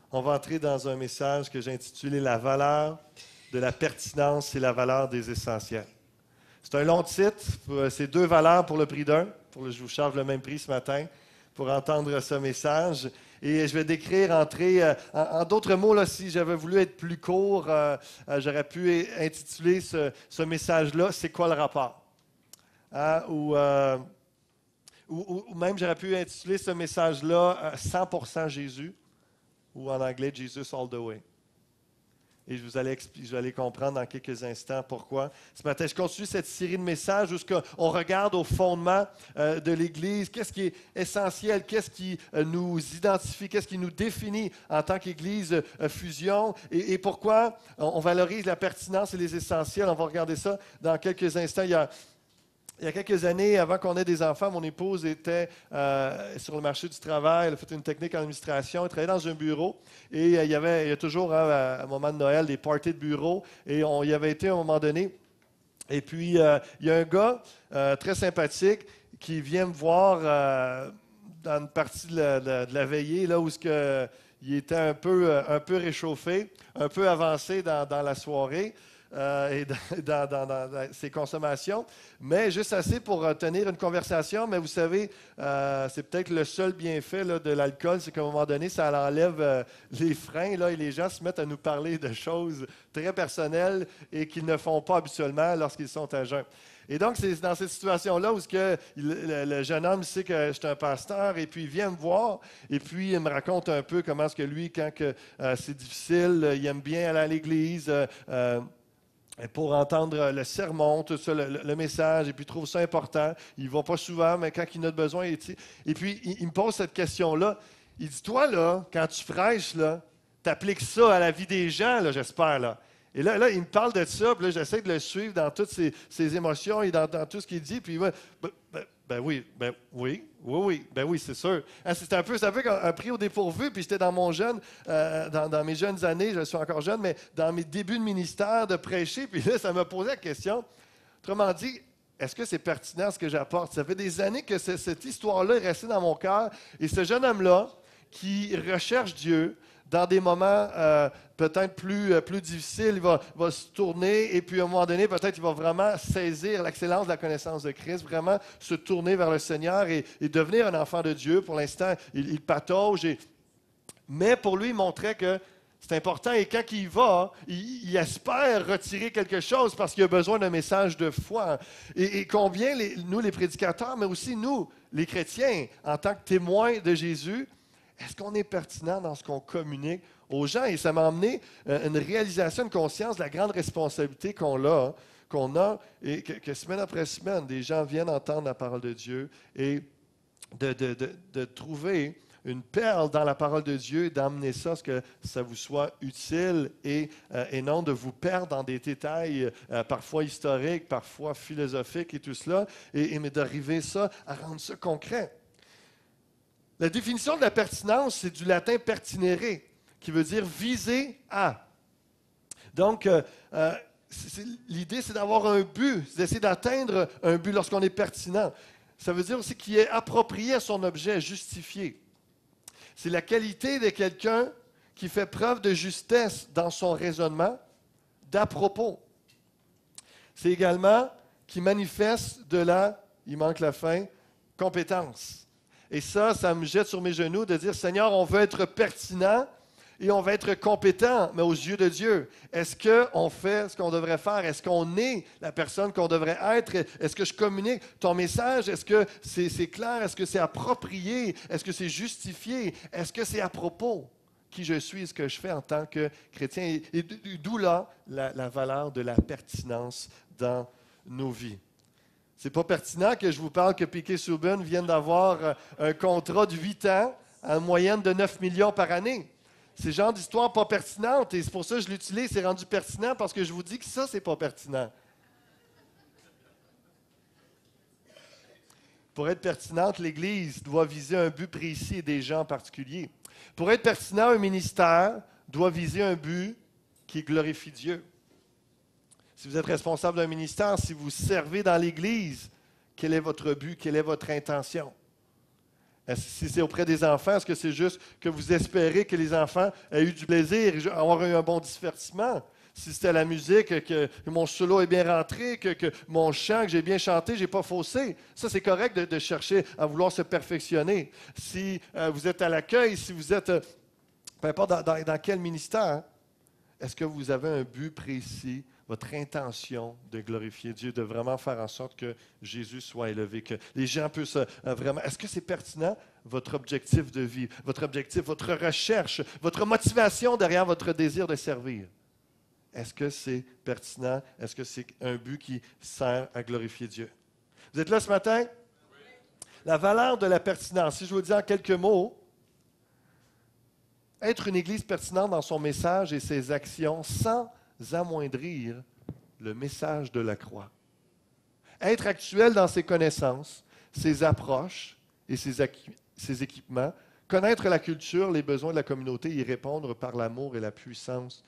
On va entrer dans un message que j'ai intitulé « La valeur de la pertinence et la valeur des essentiels ». C'est un long titre, c'est 2 valeurs pour le prix d'un. Je vous charge le même prix ce matin pour entendre ce message. Et je vais décrire, en d'autres mots, là, si j'avais voulu être plus court, j'aurais pu intituler ce message-là « C'est quoi le rapport? » Ou même j'aurais pu intituler ce message-là « 100% Jésus » ou en anglais « Jesus all the way ». Et vous allez comprendre dans quelques instants pourquoi. Ce matin, je continue cette série de messages où on regarde au fondement de l'Église, qu'est-ce qui est essentiel, qu'est-ce qui nous identifie, qu'est-ce qui nous définit en tant qu'Église fusion et pourquoi on valorise la pertinence et les essentiels. On va regarder ça dans quelques instants. Il y a quelques années, avant qu'on ait des enfants, mon épouse était sur le marché du travail. Elle a fait une technique en administration. Elle travaillait dans un bureau. Et il y a toujours, à un moment de Noël, des parties de bureau. Et on y avait été à un moment donné. Et puis, il y a un gars très sympathique qui vient me voir dans une partie de la veillée, là où il était un peu réchauffé, un peu avancé dans la soirée. Et dans ses consommations, mais juste assez pour tenir une conversation. Mais vous savez, c'est peut-être le seul bienfait là, de l'alcool, c'est qu'à un moment donné, ça enlève les freins là, et les gens se mettent à nous parler de choses très personnelles et qu'ils ne font pas habituellement lorsqu'ils sont à jeun. Et donc, c'est dans cette situation-là où le jeune homme sait que je suis un pasteur et puis il vient me voir et puis il me raconte un peu comment est-ce que lui, quand c'est difficile, il aime bien aller à l'église, pour entendre le sermon, tout ça, le message, et puis il trouve ça important. Il ne va pas souvent, mais quand il en a besoin, et puis il me pose cette question-là. Il dit, toi, là, quand tu prêches, tu appliques ça à la vie des gens, là, j'espère, là. Et là, il me parle de ça, puis là, j'essaie de le suivre dans toutes ses émotions et dans tout ce qu'il dit, puis oui, c'est sûr. C'est un peu un prix au dépourvu, puis j'étais dans dans mes jeunes années, je suis encore jeune, mais dans mes débuts de ministère, de prêcher, puis là, ça m'a posé la question. Autrement dit, est-ce que c'est pertinent ce que j'apporte? Ça fait des années que cette histoire-là est restée dans mon cœur, et ce jeune homme-là, qui recherche Dieu, dans des moments peut-être plus difficiles, il va se tourner et puis à un moment donné, peut-être il va vraiment saisir l'excellence de la connaissance de Christ, vraiment se tourner vers le Seigneur et devenir un enfant de Dieu. Pour l'instant, il patauge. Mais pour lui, il montrait que c'est important et quand il y va, il espère retirer quelque chose parce qu'il a besoin d'un message de foi. Et combien, nous les prédicateurs, mais aussi nous, les chrétiens, en tant que témoins de Jésus, est-ce qu'on est pertinent dans ce qu'on communique aux gens? Et ça m'a amené une réalisation, une conscience de la grande responsabilité qu'on a et que semaine après semaine, des gens viennent entendre la parole de Dieu et de trouver une perle dans la parole de Dieu et d'amener ça, ce que ça vous soit utile et non de vous perdre dans des détails parfois historiques, parfois philosophiques et tout cela, mais d'arriver ça à rendre ça concret. La définition de la pertinence, c'est du latin pertinere, qui veut dire viser à. Donc, l'idée, c'est d'avoir un but, c'est d'essayer d'atteindre un but lorsqu'on est pertinent. Ça veut dire aussi qu'il est approprié à son objet, justifié. C'est la qualité de quelqu'un qui fait preuve de justesse dans son raisonnement, d'à propos. C'est également qui manifeste il manque la fin, compétence. Et ça me jette sur mes genoux de dire, Seigneur, on veut être pertinent et on veut être compétent, mais aux yeux de Dieu. Est-ce qu'on fait ce qu'on devrait faire? Est-ce qu'on est la personne qu'on devrait être? Est-ce que je communique ton message? Est-ce que c'est clair? Est-ce que c'est approprié? Est-ce que c'est justifié? Est-ce que c'est à propos? Qui je suis et ce que je fais en tant que chrétien? Et d'où là la valeur de la pertinence dans nos vies. C'est pas pertinent que je vous parle que Piquet Souben vienne d'avoir un contrat de 8 ans à une moyenne de 9 millions par année. C'est le genre d'histoire pas pertinente et c'est pour ça que je l'utilise. C'est rendu pertinent parce que je vous dis que ça, c'est pas pertinent. Pour être pertinente, l'Église doit viser un but précis et des gens en particulier. Pour être pertinent, un ministère doit viser un but qui glorifie Dieu. Si vous êtes responsable d'un ministère, si vous servez dans l'Église, quel est votre but, quelle est votre intention? Si c'est auprès des enfants, est-ce que c'est juste que vous espérez que les enfants aient eu du plaisir, avoir eu un bon divertissement? Si c'était la musique, que mon solo est bien rentré, que mon chant, que j'ai bien chanté, je n'ai pas faussé. Ça, c'est correct de chercher à vouloir se perfectionner. Si vous êtes à l'accueil, si vous êtes, peu importe dans quel ministère, est-ce que vous avez un but précis, votre intention de glorifier Dieu, de vraiment faire en sorte que Jésus soit élevé, que les gens puissent vraiment... Est-ce que c'est pertinent, votre objectif de vie, votre objectif, votre recherche, votre motivation derrière votre désir de servir? Est-ce que c'est pertinent? Est-ce que c'est un but qui sert à glorifier Dieu? Vous êtes là ce matin? Oui. La valeur de la pertinence. Si je vous dis en quelques mots, être une Église pertinente dans son message et ses actions sans amoindrir le message de la croix. Être actuel dans ses connaissances, ses approches et ses équipements. Connaître la culture, les besoins de la communauté, y répondre par l'amour et la puissance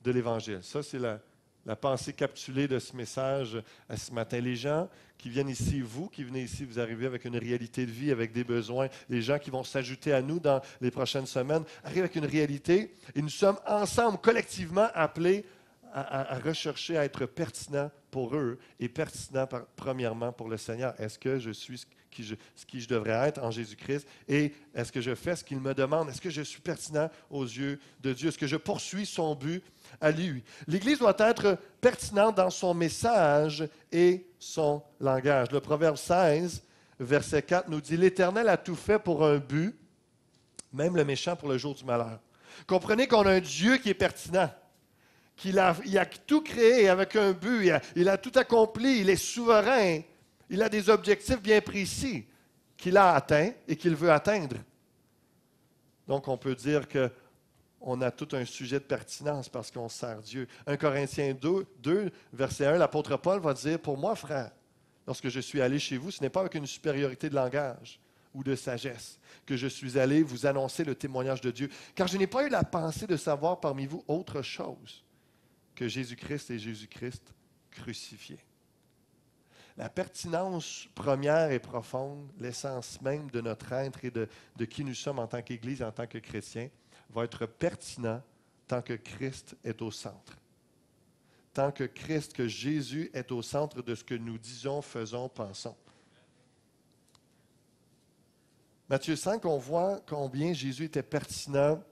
de l'Évangile. Ça, c'est la pensée capsulée de ce message ce matin. Les gens qui viennent ici, vous qui venez ici, vous arrivez avec une réalité de vie, avec des besoins. Les gens qui vont s'ajouter à nous dans les prochaines semaines arrivent avec une réalité et nous sommes ensemble, collectivement, appelés à rechercher à être pertinents pour eux et pertinents premièrement pour le Seigneur. Est-ce que je suis ce qui je devrais être en Jésus-Christ et est-ce que je fais ce qu'il me demande? Est-ce que je suis pertinent aux yeux de Dieu? Est-ce que je poursuis son but à lui? L'Église doit être pertinente dans son message et son langage. Le Proverbe 16, verset 4 nous dit « L'Éternel a tout fait pour un but, même le méchant pour le jour du malheur. » Comprenez qu'on a un Dieu qui est pertinent. Il a tout créé avec un but, il a tout accompli, il est souverain, il a des objectifs bien précis qu'il a atteints et qu'il veut atteindre. Donc, on peut dire qu'on a tout un sujet de pertinence parce qu'on sert Dieu. 1 Corinthiens 2, verset 1, l'apôtre Paul va dire « Pour moi, frère, lorsque je suis allé chez vous, ce n'est pas avec une supériorité de langage ou de sagesse que je suis allé vous annoncer le témoignage de Dieu, car je n'ai pas eu la pensée de savoir parmi vous autre chose que Jésus-Christ et Jésus-Christ crucifié. » La pertinence première et profonde, l'essence même de notre être et de qui nous sommes en tant qu'Église, en tant que chrétiens, va être pertinent tant que Christ est au centre. Tant que Christ, que Jésus est au centre de ce que nous disons, faisons, pensons. Matthieu 5, on voit combien Jésus était pertinent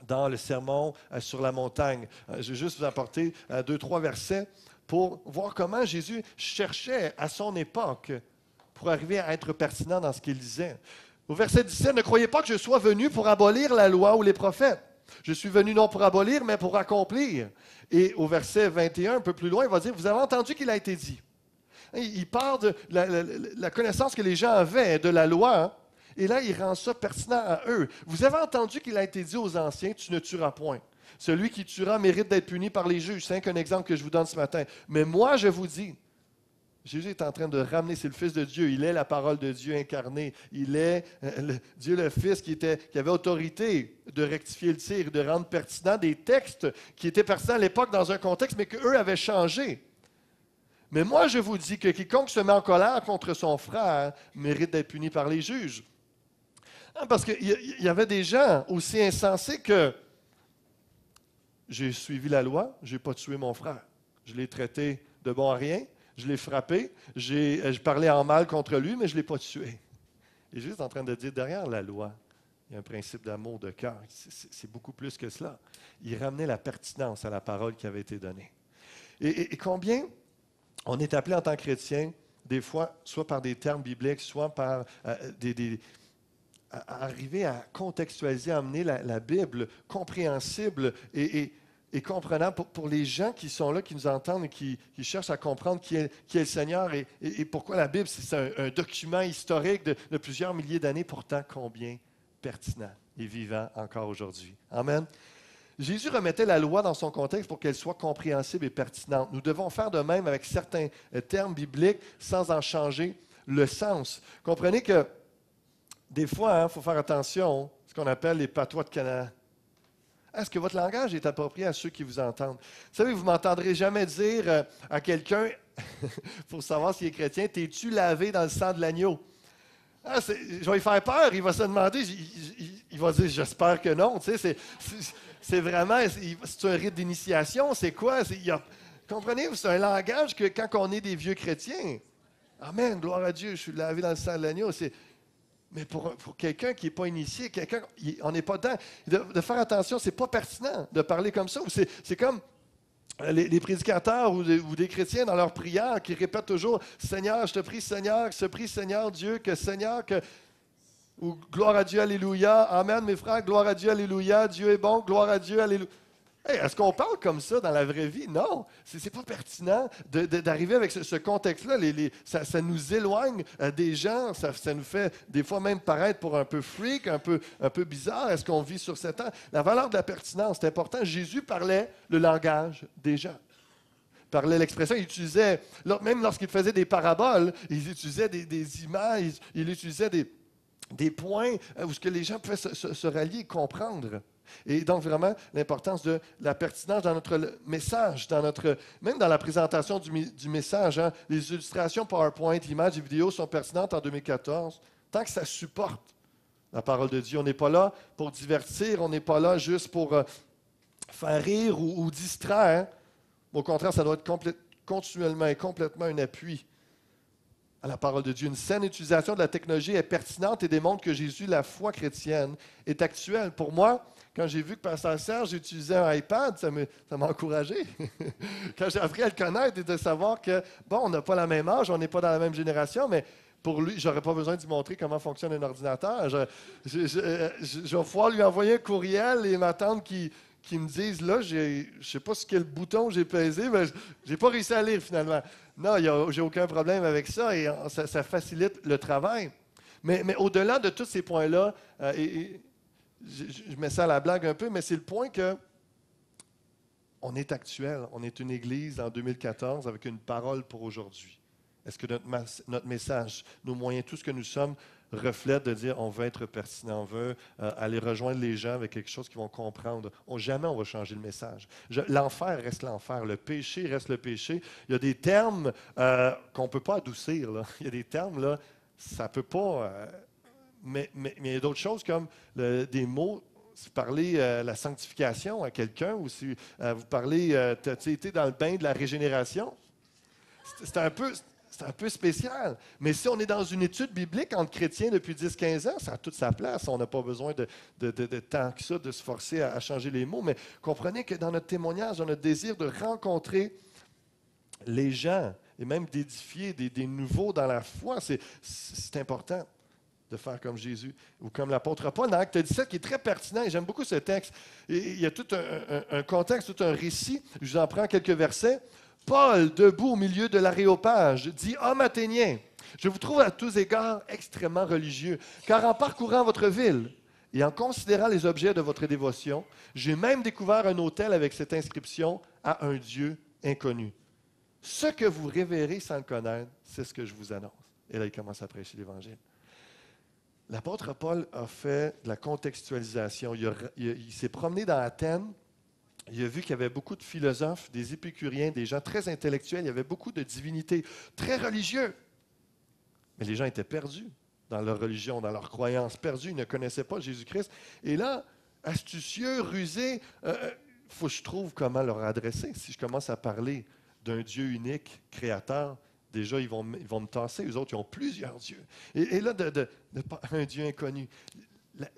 dans le sermon sur la montagne. Je vais juste vous apporter 2-3 versets pour voir comment Jésus cherchait à son époque pour arriver à être pertinent dans ce qu'il disait. Au verset 17, « Ne croyez pas que je sois venu pour abolir la loi ou les prophètes. Je suis venu non pour abolir, mais pour accomplir. » Et au verset 21, un peu plus loin, il va dire, « Vous avez entendu qu'il a été dit. » Il parle de la connaissance que les gens avaient de la loi, hein? Et là, il rend ça pertinent à eux. Vous avez entendu qu'il a été dit aux anciens, tu ne tueras point. Celui qui tuera mérite d'être puni par les juges. C'est un exemple que je vous donne ce matin. Mais moi, je vous dis, Jésus est en train de ramener, c'est le Fils de Dieu. Il est la parole de Dieu incarnée. Il est Dieu le Fils qui avait autorité de rectifier le tir, de rendre pertinent des textes qui étaient pertinents à l'époque dans un contexte, mais qu'eux avaient changé. Mais moi, je vous dis que quiconque se met en colère contre son frère mérite d'être puni par les juges. Parce qu'il y avait des gens aussi insensés que j'ai suivi la loi, je n'ai pas tué mon frère. Je l'ai traité de bon à rien, je l'ai frappé, j'ai parlé en mal contre lui, mais je ne l'ai pas tué. Et juste en train de dire, derrière la loi, il y a un principe d'amour de cœur. C'est beaucoup plus que cela. Il ramenait la pertinence à la parole qui avait été donnée. Et combien on est appelé en tant que chrétien, des fois, soit par des termes bibliques, soit par à arriver à contextualiser, à amener la Bible compréhensible et comprenable pour les gens qui sont là, qui nous entendent et qui cherchent à comprendre qui est le Seigneur et pourquoi la Bible, c'est un document historique de plusieurs milliers d'années, pourtant combien pertinent et vivant encore aujourd'hui. Amen. Jésus remettait la loi dans son contexte pour qu'elle soit compréhensible et pertinente. Nous devons faire de même avec certains termes bibliques sans en changer le sens. Comprenez que des fois, il faut faire attention à ce qu'on appelle les patois de Canaan. Est-ce que votre langage est approprié à ceux qui vous entendent? Vous savez, vous ne m'entendrez jamais dire à quelqu'un, pour savoir s'il est chrétien, « T'es-tu lavé dans le sang de l'agneau? » Ah, je vais lui faire peur, il va se demander, il va dire, j'espère que non. Tu sais, c'est vraiment, c'est un rite d'initiation, c'est quoi? Comprenez, c'est un langage que quand on est des vieux chrétiens, amen, gloire à Dieu, je suis lavé dans le sang de l'agneau. Mais pour quelqu'un qui n'est pas initié, on n'est pas dedans. De faire attention, c'est pas pertinent de parler comme ça. C'est comme les prédicateurs ou des chrétiens dans leur prière qui répètent toujours Seigneur, je te prie, Seigneur Dieu, que Seigneur, que. Ou gloire à Dieu, Alléluia. Amen, mes frères, gloire à Dieu, Alléluia. Dieu est bon, gloire à Dieu, Alléluia. Hey, est-ce qu'on parle comme ça dans la vraie vie? Non. C'est pas pertinent d'arriver avec ce contexte-là. Ça nous éloigne des gens. Ça nous fait des fois même paraître pour un peu freak, un peu bizarre. Est-ce qu'on vit sur cette terre? La valeur de la pertinence, c'est important. Jésus parlait le langage des gens. Il parlait l'expression. Il utilisait, même lorsqu'il faisait des paraboles, il utilisait des images, il utilisait des points où ce que les gens pouvaient se rallier et comprendre. Et donc, vraiment, l'importance de la pertinence dans notre message, même dans la présentation du message. Hein, les illustrations PowerPoint, images et vidéos sont pertinentes en 2014, tant que ça supporte la parole de Dieu. On n'est pas là pour divertir, on n'est pas là juste pour faire rire ou distraire. Au contraire, ça doit être continuellement et complètement un appui à la parole de Dieu. Une saine utilisation de la technologie est pertinente et démontre que Jésus, la foi chrétienne, est actuelle. Pour moi, quand j'ai vu que Pasteur Serge utilisait un iPad, ça m'a encouragé. Quand j'ai appris à le connaître et de savoir que, bon, on n'a pas la même âge, on n'est pas dans la même génération, mais pour lui, je n'aurais pas besoin de lui montrer comment fonctionne un ordinateur. Je vais pouvoir lui envoyer un courriel et m'attendre qu'il me dise, là, je ne sais pas sur quel bouton j'ai pesé, mais je n'ai pas réussi à lire finalement. Non, j'ai aucun problème avec ça et ça facilite le travail. Mais au-delà de tous ces points-là, je mets ça à la blague un peu, mais c'est le point que on est actuel. On est une Église en 2014 avec une parole pour aujourd'hui. Est-ce que notre message, nos moyens, tout ce que nous sommes, reflète de dire on veut être pertinent, on veut aller rejoindre les gens avec quelque chose qu'ils vont comprendre. Jamais on va changer le message. L'enfer reste l'enfer, le péché reste le péché. Il y a des termes qu'on ne peut pas adoucir. Là. Il y a des termes, là, ça ne peut pas... Mais il y a d'autres choses comme des mots. Si vous parlez la sanctification à quelqu'un ou si vous parlez, tu as été dans le bain de la régénération, c'est un peu spécial. Mais si on est dans une étude biblique entre chrétiens depuis 10-15 ans, ça a toute sa place. On n'a pas besoin de tant que ça, de se forcer à changer les mots. Mais comprenez que dans notre témoignage, dans notre désir de rencontrer les gens et même d'édifier des nouveaux dans la foi, c'est important de faire comme Jésus ou comme l'apôtre Paul dans Acte 17, qui est très pertinent, et j'aime beaucoup ce texte. Et il y a tout un contexte, tout un récit. Je vous en prends quelques versets. Paul, debout au milieu de l'aréopage, dit « Homme athénien, je vous trouve à tous égards extrêmement religieux, car en parcourant votre ville et en considérant les objets de votre dévotion, j'ai même découvert un autel avec cette inscription à un Dieu inconnu. Ce que vous révérez sans le connaître, c'est ce que je vous annonce. » Et là, il commence à prêcher l'Évangile. L'apôtre Paul a fait de la contextualisation. Il s'est promené dans Athènes. Il a vu qu'il y avait beaucoup de philosophes, des épicuriens, des gens très intellectuels. Il y avait beaucoup de divinités, très religieux. Mais les gens étaient perdus dans leur religion, dans leurs croyances, perdus. Ils ne connaissaient pas Jésus-Christ. Et là, astucieux, rusés, il faut que je trouve comment leur adresser. Si je commence à parler d'un Dieu unique, créateur, déjà, ils vont me tasser. Eux autres, ils ont plusieurs dieux. Et là, un Dieu inconnu.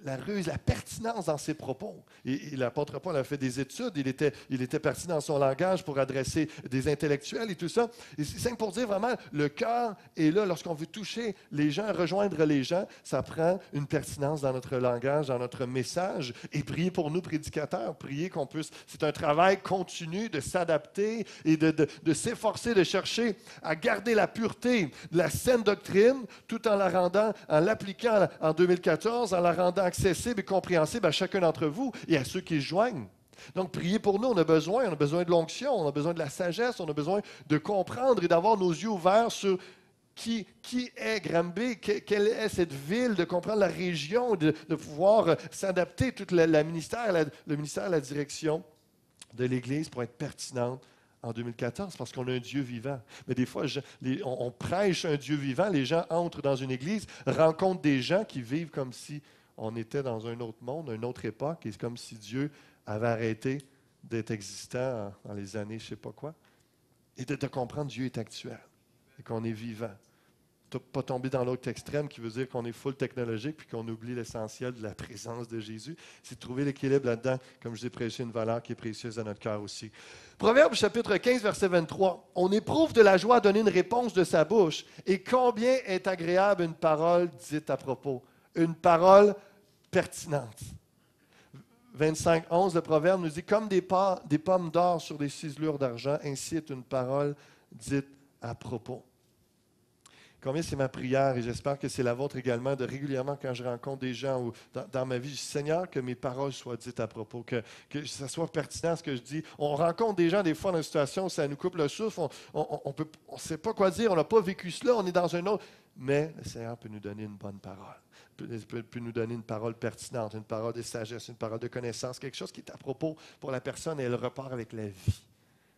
La ruse, la pertinence dans ses propos. Et l'apôtre Paul a fait des études. Il était pertinent dans son langage pour adresser des intellectuels et tout ça. Et c'est simple pour dire vraiment, le cœur est là. Lorsqu'on veut toucher les gens, rejoindre les gens, ça prend une pertinence dans notre langage, dans notre message. Et priez pour nous, prédicateurs. Priez qu'on puisse... C'est un travail continu de s'adapter et de s'efforcer de chercher à garder la pureté de la saine doctrine tout en l'appliquant en 2014, en la rendant accessible et compréhensible à chacun d'entre vous et à ceux qui se joignent. Donc, priez pour nous. On a besoin de l'onction, on a besoin de la sagesse, on a besoin de comprendre et d'avoir nos yeux ouverts sur qui est Granby, quelle est cette ville, de comprendre la région, de pouvoir s'adapter, tout le ministère, la direction de l'Église pour être pertinente en 2014 parce qu'on a un Dieu vivant. Mais des fois, on prêche un Dieu vivant, les gens entrent dans une église, rencontrent des gens qui vivent comme si on était dans un autre monde, une autre époque, et c'est comme si Dieu avait arrêté d'être existant dans les années je ne sais pas quoi. Et de comprendre que Dieu est actuel et qu'on est vivant. Pas tomber dans l'autre extrême qui veut dire qu'on est full technologique puis qu'on oublie l'essentiel de la présence de Jésus. C'est de trouver l'équilibre là-dedans, comme je vous ai prêché, une valeur qui est précieuse à notre cœur aussi. Proverbe chapitre 15, verset 23. On éprouve de la joie à donner une réponse de sa bouche. Et combien est agréable une parole dite à propos. Une parole pertinente. 25, 11, le proverbe nous dit, comme des pommes d'or sur des ciselures d'argent, ainsi est une parole dite à propos. Combien c'est ma prière, et j'espère que c'est la vôtre également, de régulièrement, quand je rencontre des gens ou dans ma vie, je dis, Seigneur, que mes paroles soient dites à propos, que ça soit pertinent ce que je dis. On rencontre des gens, des fois, dans une situation où ça nous coupe le souffle, on ne sait pas quoi dire, on n'a pas vécu cela, on est dans un autre. Mais le Seigneur peut nous donner une bonne parole, peut nous donner une parole pertinente, une parole de sagesse, une parole de connaissance, quelque chose qui est à propos pour la personne et elle repart avec la vie.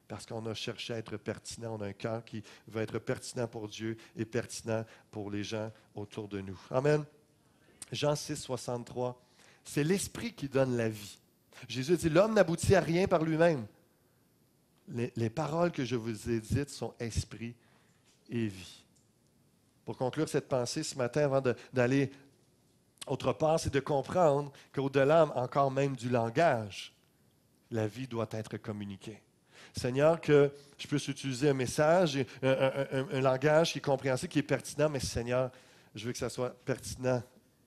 Parce qu'on a cherché à être pertinent, on a un cœur qui veut être pertinent pour Dieu et pertinent pour les gens autour de nous. Amen. Jean 6, 63. C'est l'Esprit qui donne la vie. Jésus dit, l'homme n'aboutit à rien par lui-même. Les paroles que je vous ai dites sont esprit et vie. Pour conclure cette pensée ce matin, avant d'aller autre part, c'est de comprendre qu'au-delà encore même du langage, la vie doit être communiquée. Seigneur, que je puisse utiliser un message, un langage qui est compréhensible, qui est pertinent, mais Seigneur, je veux que ça soit pertinent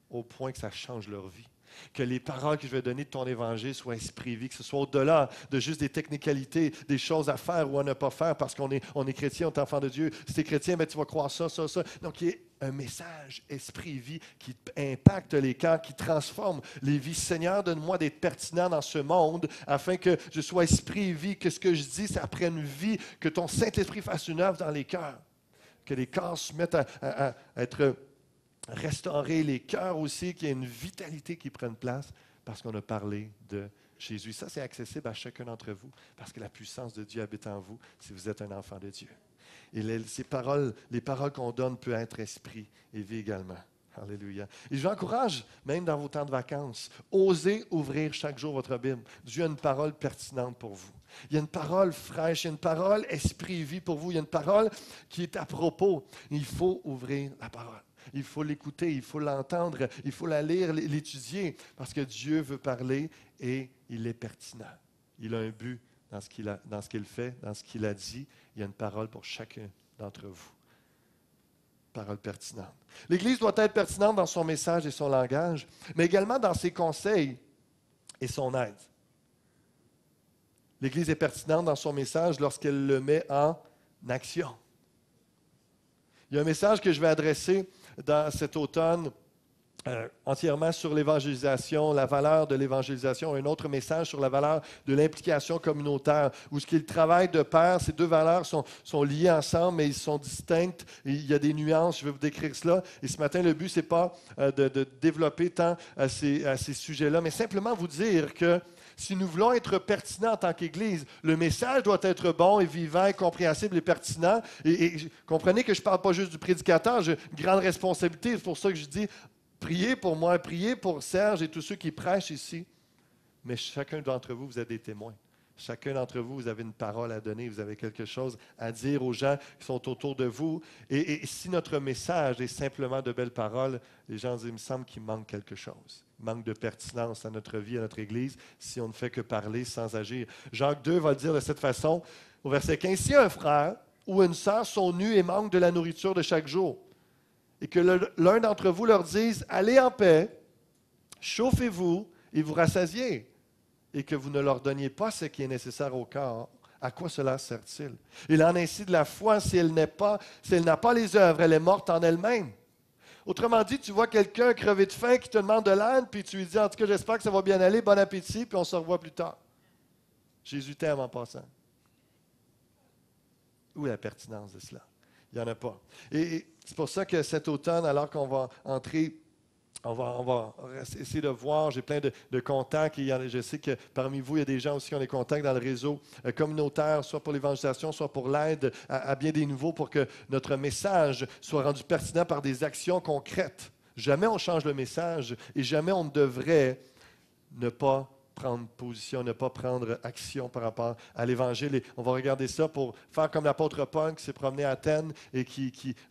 au point que ça change leur vie. Que les paroles que je vais donner de ton évangile soient esprit vie, que ce soit au-delà de juste des technicalités, des choses à faire ou à ne pas faire parce qu'on est chrétien, on est enfant de Dieu. Si tu es chrétien, ben, tu vas croire ça, ça, ça. Donc, il y a un message esprit vie qui impacte les cœurs, qui transforme les vies. Seigneur, donne-moi d'être pertinent dans ce monde afin que je sois esprit vie, que ce que je dis, ça prenne vie, que ton Saint-Esprit fasse une œuvre dans les cœurs. Que les cœurs se mettent à être restaurer les cœurs aussi, qu'il y ait une vitalité qui prenne place parce qu'on a parlé de Jésus. Ça, c'est accessible à chacun d'entre vous parce que la puissance de Dieu habite en vous si vous êtes un enfant de Dieu. Et les paroles qu'on donne peuvent être esprit et vie également. Alléluia. Et je vous encourage, même dans vos temps de vacances, osez ouvrir chaque jour votre Bible. Dieu a une parole pertinente pour vous. Il y a une parole fraîche, il y a une parole esprit et vie pour vous. Il y a une parole qui est à propos. Il faut ouvrir la parole. Il faut l'écouter, il faut l'entendre, il faut la lire, l'étudier, parce que Dieu veut parler et il est pertinent. Il a un but dans ce qu'il fait, dans ce qu'il a dit. Il y a une parole pour chacun d'entre vous. Parole pertinente. L'Église doit être pertinente dans son message et son langage, mais également dans ses conseils et son aide. L'Église est pertinente dans son message lorsqu'elle le met en action. Il y a un message que je vais adresser dans cet automne entièrement sur l'évangélisation, la valeur de l'évangélisation, un autre message sur la valeur de l'implication communautaire, où ce qui est le travail de pair, ces deux valeurs sont liées ensemble, mais ils sont distinctes, et il y a des nuances, je vais vous décrire cela, et ce matin, le but, ce n'est pas de développer tant à ces sujets-là, mais simplement vous dire que si nous voulons être pertinents en tant qu'Église, le message doit être bon et vivant et compréhensible et pertinent. Et comprenez que je ne parle pas juste du prédicateur, j'ai une grande responsabilité. C'est pour ça que je dis, priez pour moi, priez pour Serge et tous ceux qui prêchent ici. Mais chacun d'entre vous, vous êtes des témoins. Chacun d'entre vous, vous avez une parole à donner, vous avez quelque chose à dire aux gens qui sont autour de vous. Et si notre message est simplement de belles paroles, les gens disent, il me semble qu'il manque quelque chose. Il manque de pertinence à notre vie, à notre Église, si on ne fait que parler sans agir. Jacques 2 va le dire de cette façon, au verset 15, « Si un frère ou une sœur sont nus et manquent de la nourriture de chaque jour, et que l'un d'entre vous leur dise, « Allez en paix, chauffez-vous et vous rassasiez. » et que vous ne leur donniez pas ce qui est nécessaire au corps, à quoi cela sert-il? Il en est ainsi de la foi, si elle n'a pas les œuvres, elle est morte en elle-même. Autrement dit, tu vois quelqu'un crever de faim qui te demande de l'aide, puis tu lui dis, en tout cas, j'espère que ça va bien aller, bon appétit, puis on se revoit plus tard. Jésus t'aime en passant. Où est la pertinence de cela? Il n'y en a pas. Et c'est pour ça que cet automne, alors qu'on va entrer On va essayer de voir. J'ai plein de contacts. Je sais que parmi vous, il y a des gens aussi qui ont des contacts dans le réseau communautaire, soit pour l'évangélisation, soit pour l'aide à bien des nouveaux, pour que notre message soit rendu pertinent par des actions concrètes. Jamais on change le message et jamais on ne devrait ne pas prendre position, ne pas prendre action par rapport à l'Évangile. Et on va regarder ça pour faire comme l'apôtre Paul qui s'est promené à Athènes et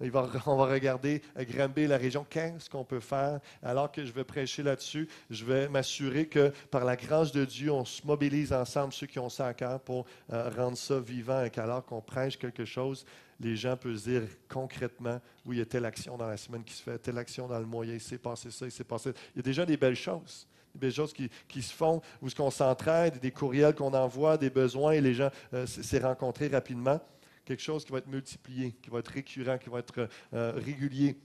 on va regarder Granby, la région. Qu'est-ce qu'on peut faire? Alors que je vais prêcher là-dessus, je vais m'assurer que par la grâce de Dieu, on se mobilise ensemble, ceux qui ont ça à cœur, pour rendre ça vivant et qu'alors qu'on prêche quelque chose, les gens peuvent se dire concrètement, oui, il y a telle action dans la semaine qui se fait, telle action dans le mois, il s'est passé ça, il s'est passé. Il y a déjà des belles choses. Des choses qui se font, où on s'entraide, des courriels qu'on envoie, des besoins, et les gens s'est rencontrés rapidement. Quelque chose qui va être multiplié, qui va être récurrent, qui va être régulier.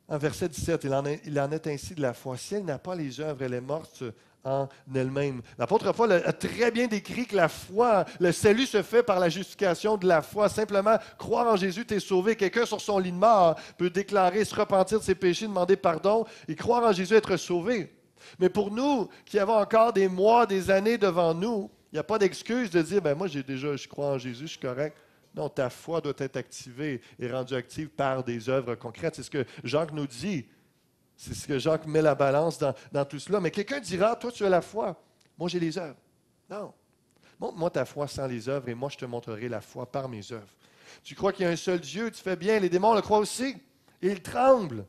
En verset 17, il en est ainsi de la foi. Si elle n'a pas les œuvres, elle est morte en elle-même. L'apôtre Paul a très bien décrit que la foi, le salut se fait par la justification de la foi. Simplement, croire en Jésus, tu es sauvé. Quelqu'un sur son lit de mort peut déclarer, se repentir de ses péchés, demander pardon et croire en Jésus, être sauvé. Mais pour nous, qui avons encore des mois, des années devant nous, il n'y a pas d'excuse de dire, moi je crois en Jésus, je suis correct. Non, ta foi doit être activée et rendue active par des œuvres concrètes. C'est ce que Jacques nous dit. C'est ce que Jacques met la balance dans tout cela. Mais quelqu'un dira, toi, tu as la foi. Moi, j'ai les œuvres. Non. Montre-moi ta foi sans les œuvres et moi, je te montrerai la foi par mes œuvres. Tu crois qu'il y a un seul Dieu, tu fais bien. Les démons le croient aussi. Et ils tremblent.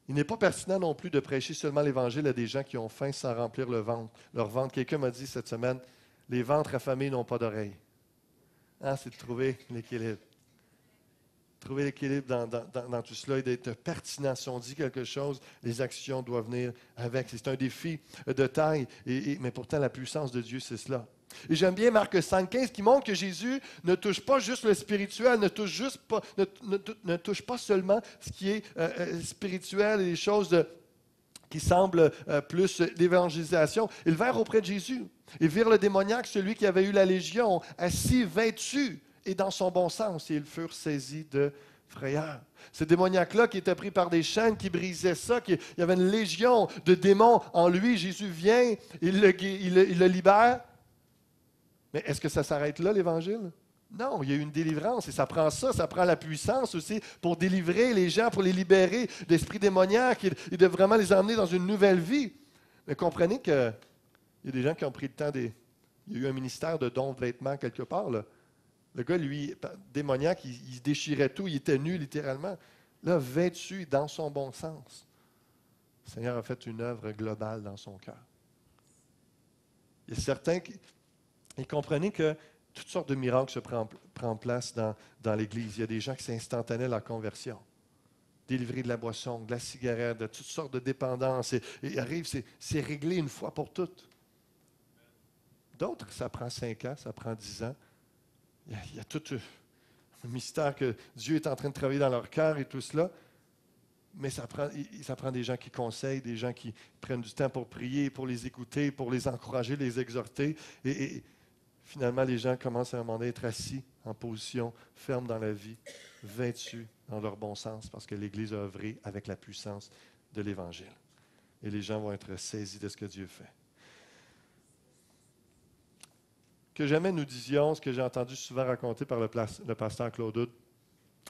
Il n'est pas pertinent non plus de prêcher seulement l'Évangile à des gens qui ont faim sans remplir leur ventre. Quelqu'un m'a dit cette semaine, les ventres affamés n'ont pas d'oreilles. C'est de trouver l'équilibre. Trouver l'équilibre dans tout cela et d'être pertinent. Si on dit quelque chose, les actions doivent venir avec. C'est un défi de taille, mais pourtant la puissance de Dieu, c'est cela. Et j'aime bien Marc 5,15 qui montre que Jésus ne touche pas juste le spirituel, ne touche pas seulement ce qui est spirituel et les choses qui semblent plus d'évangélisation. Ils vinrent auprès de Jésus et virent le démoniaque, celui qui avait eu la légion, assis, vêtu, et dans son bon sens, et ils furent saisis de frayeur. Ce démoniaque-là qui était pris par des chaînes, qui brisait ça, il y avait une légion de démons en lui. Jésus vient, il le libère. Mais est-ce que ça s'arrête là, l'Évangile? Non, il y a eu une délivrance et ça prend la puissance aussi pour délivrer les gens, pour les libérer d'esprits démoniaques et de vraiment les emmener dans une nouvelle vie. Mais comprenez qu'il y a des gens qui ont pris le temps il y a eu un ministère de dons de vêtements quelque part, là. Le gars, lui, démoniaque, il déchirait tout, il était nu littéralement. Là, vêtu dans son bon sens, le Seigneur a fait une œuvre globale dans son cœur. Il y a certains qui comprenaient que toutes sortes de miracles se prennent place dans l'Église. Il y a des gens qui s'instantanient la conversion. Délivrés de la boisson, de la cigarette, de toutes sortes de dépendances. Et arrive, c'est réglé une fois pour toutes. D'autres, ça prend 5 ans, ça prend 10 ans. Il y a tout un mystère que Dieu est en train de travailler dans leur cœur et tout cela. Mais ça prend des gens qui conseillent, des gens qui prennent du temps pour prier, pour les écouter, pour les encourager, les exhorter. Et finalement, les gens commencent à un moment donné à être assis en position ferme dans la vie, vêtus dans leur bon sens, parce que l'Église a œuvré avec la puissance de l'Évangile. Et les gens vont être saisis de ce que Dieu fait. Que jamais nous disions ce que j'ai entendu souvent raconter par le pasteur Claude Hood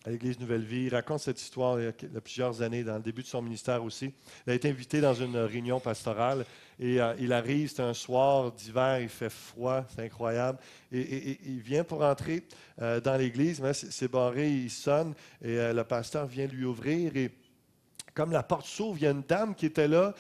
à l'Église Nouvelle Vie. Il raconte cette histoire il y a plusieurs années, dans le début de son ministère aussi. Il a été invité dans une réunion pastorale et il arrive, c'est un soir d'hiver, il fait froid, c'est incroyable. Et il vient pour entrer dans l'Église, mais c'est barré, il sonne et le pasteur vient lui ouvrir et comme la porte s'ouvre, il y a une dame qui était là,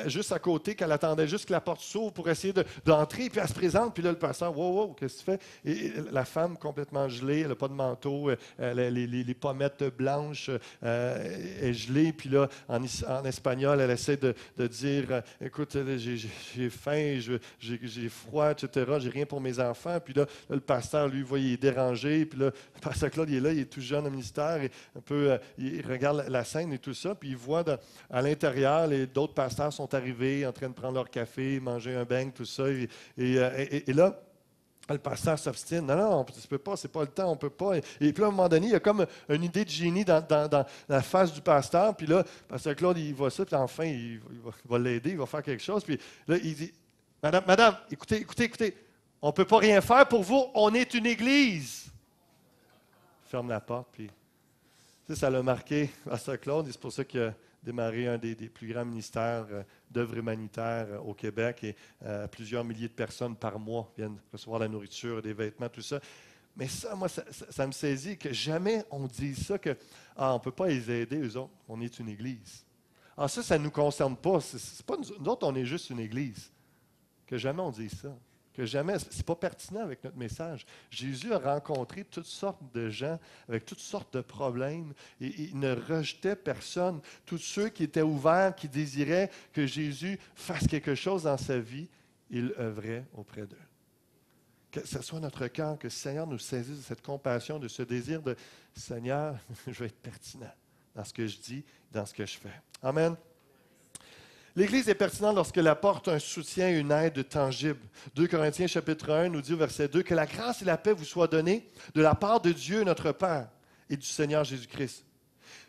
juste à côté, qu'elle attendait juste que la porte s'ouvre pour essayer d'entrer, puis elle se présente, puis là, le pasteur, wow, qu'est-ce que tu fais? Et la femme, complètement gelée, elle n'a pas de manteau, les pommettes blanches, est gelée, puis là, en espagnol, elle essaie de dire, écoute, j'ai faim, j'ai froid, etc., j'ai rien pour mes enfants, puis là, le pasteur, lui, voit, il est dérangé, puis là, le pasteur Claude, il est là, il est tout jeune au ministère, et un peu, il regarde la scène et tout ça, puis il voit à l'intérieur, d'autres pasteurs sont arrivés en train de prendre leur café, manger un beigne, tout ça. Et là, Le pasteur s'obstine. Non, non, ça ne peut pas, c'est pas le temps, on ne peut pas. Et puis là, à un moment donné, il y a comme une idée de génie dans la face du pasteur. Puis là, pasteur Claude, il voit ça, puis enfin, il va l'aider, il va faire quelque chose. Puis là, il dit, Madame, écoutez, on ne peut pas rien faire pour vous, on est une église. Ferme la porte, puis ça l'a marqué pasteur Claude, et c'est pour ça qu'il a démarré un des plus grands ministères d'œuvres humanitaires au Québec, et plusieurs milliers de personnes par mois viennent recevoir la nourriture, des vêtements, tout ça. Mais ça, moi, ça me saisit que jamais on dise ça, que on ne peut pas les aider, eux autres, on est une église. Ça ne nous concerne pas. C'est pas nous autres, on est juste une église. Que jamais on dise ça. Que jamais, ce n'est pas pertinent avec notre message. Jésus a rencontré toutes sortes de gens avec toutes sortes de problèmes et il ne rejetait personne. Tous ceux qui étaient ouverts, qui désiraient que Jésus fasse quelque chose dans sa vie, il œuvrait auprès d'eux. Que ce soit notre cœur, que le Seigneur nous saisisse de cette compassion, de ce désir de « Seigneur, je vais être pertinent dans ce que je dis, dans ce que je fais. » Amen. L'Église est pertinente lorsqu'elle apporte un soutien et une aide tangible. 2 Corinthiens chapitre 1 nous dit au verset 2 « Que la grâce et la paix vous soient données de la part de Dieu notre Père et du Seigneur Jésus-Christ.